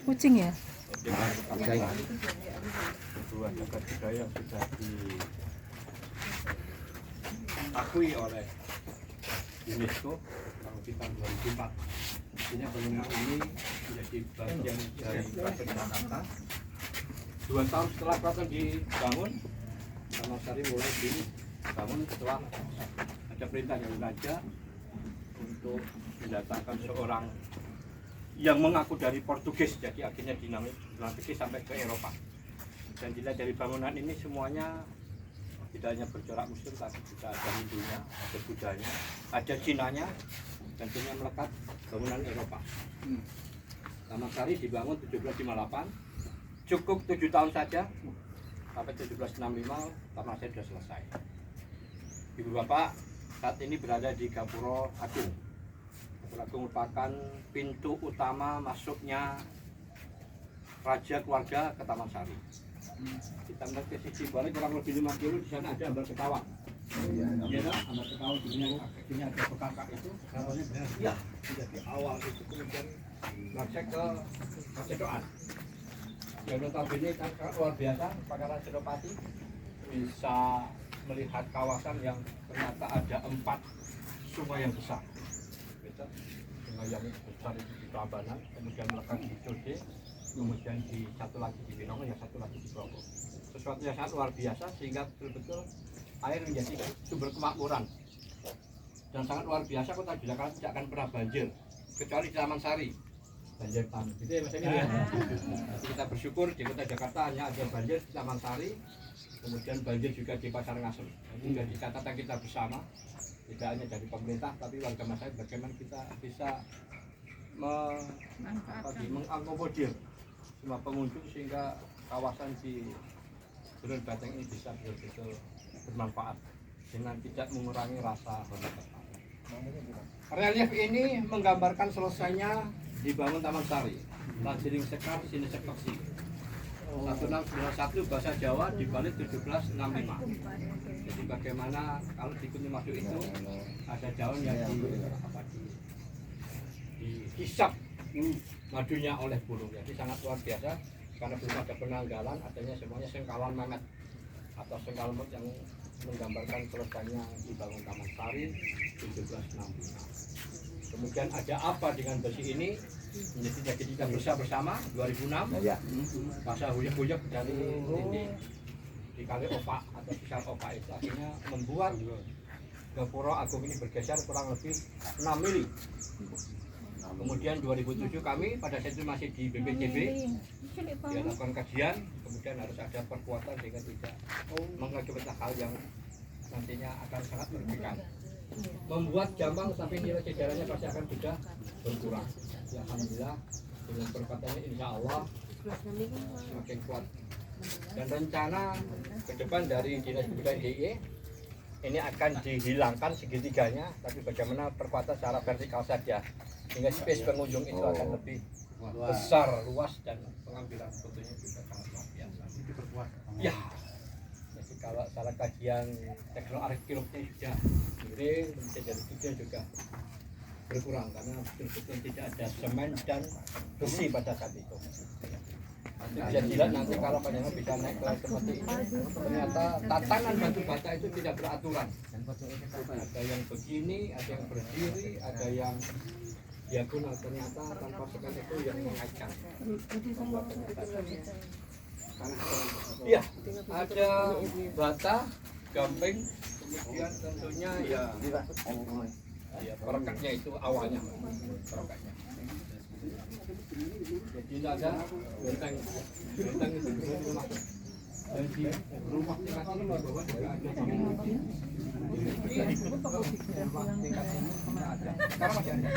Kucing ya? Kucing. Kedua cagar budaya yang sudah diakui oleh UNESCO di tahun 2004. Artinya bangunan ini menjadi bagian dari Keraton Jakarta. 2 tahun setelah keraton dibangun, Taman Sari mulai dibangun setelah ada perintah dari raja untuk mendatangkan seorang yang mengaku dari Portugis, jadi akhirnya dinamiki sampai ke Eropa. Dan dilihat dari bangunan ini semuanya tidak hanya bercorak Muslim, tapi juga ada Hindunya, ada Budanya, ada Cinanya, dan tentunya melekat bangunan Eropa. Taman Sari dibangun 1758, cukup 7 tahun saja, sampai 1765 Taman Sari sudah selesai. Ibu Bapak saat ini berada di Gapura Agung. Gapura Agung merupakan pintu utama masuknya raja keluarga ke Taman Sari. Kita melihat ke sisi balik kurang lebih 5 kilo, di sana ada Ambar Ketawang. Iya kan? Ambar Ketawang di sini ada pekakak itu, namanya benar. Iya, jadi awal itu kemudian ngecek ke Cedokan. Yang notabene kan luar biasa, Pangeran Senopati bisa melihat kawasan yang ternyata ada 4 sungai yang besar. Sungai yang besar itu di Prambanan, kemudian melekat di Code, kemudian di satu lagi di Winongo, yang satu lagi di Progo. Sesuatu yang sangat luar biasa sehingga betul-betul air menjadi sumber kemakmuran. Dan sangat luar biasa, kota Jakarta tidak akan pernah banjir kecuali di Taman Sari. Banjir tanah, gitu ya Mas Emil ya. Jadi kita bersyukur di kota Jakarta hanya ada banjir di Taman Sari, kemudian banjir juga di Pasar Ngasem. Ini menjadi catatan kita bersama, tidak hanya dari pemerintah, tapi warga masyarakat bagaimana kita bisa mengakomodir semua pengunjung sehingga kawasan di Gunung Batang ini bisa betul-betul bermanfaat dengan tidak mengurangi rasa hormat. Relief ini menggambarkan selesainya dibangun Taman Sari. Lajiring Sekar sini seksi 1691 bahasa Jawa dibalik 1765. Jadi bagaimana kalau dikunci masuk itu ada daun yang dihisap madunya oleh burung. Jadi sangat luar biasa karena belum ada penanggalan, adanya semuanya sengkalan mangat atau sengkal mut yang menggambarkan selesainya dibangun Taman Sari 1765. Kemudian ada apa dengan besi ini? Jadi kita bersama 2006 masa huyek-huyek dari ini di kali opak atau besar opak itu akhirnya membuat Gapura Agung ini bergeser kurang lebih 6 mili. Kemudian 2007 kami pada saat itu masih di BPJB dilakukan kajian, kemudian harus ada perkuatan sehingga tidak mengakibatkan hal yang nantinya akan sangat merugikan. Membuat Jambang sampai nilai sejarahnya pasti akan sudah berkurang. Ya, alhamdulillah dengan perkataannya insya Allah semakin kuat. Dan rencana ke depan dari Dinas Kebudayaan DIY ini akan dihilangkan segitiganya, tapi bagaimana perkuatan secara vertikal saja sehingga space pengunjung itu akan lebih besar, luas, dan pengambilan fotonya juga sangat luar biasa. Ya, jadi kalau salah kajian teknologi arkeologi sudah miring, dari video juga berkurang karena betul-betul tidak ada semen dan besi pada saat itu. Bisa dilihat nanti kalau panjangnya bisa naik ke seperti ini, ternyata tatanan batu bata itu tidak beraturan. Ada yang begini, ada yang berdiri, ada yang diagonal, ternyata tanpa semen itu yang mengaitkan. Iya, ada bata, gamping, kemudian tentunya ya perekatnya itu awalnya perekatnya. Jadi ada benteng itu di rumah. Dan di rumah tingkat ini di bawah juga ada rumah tingkat ini ada. Sekarang masih ada.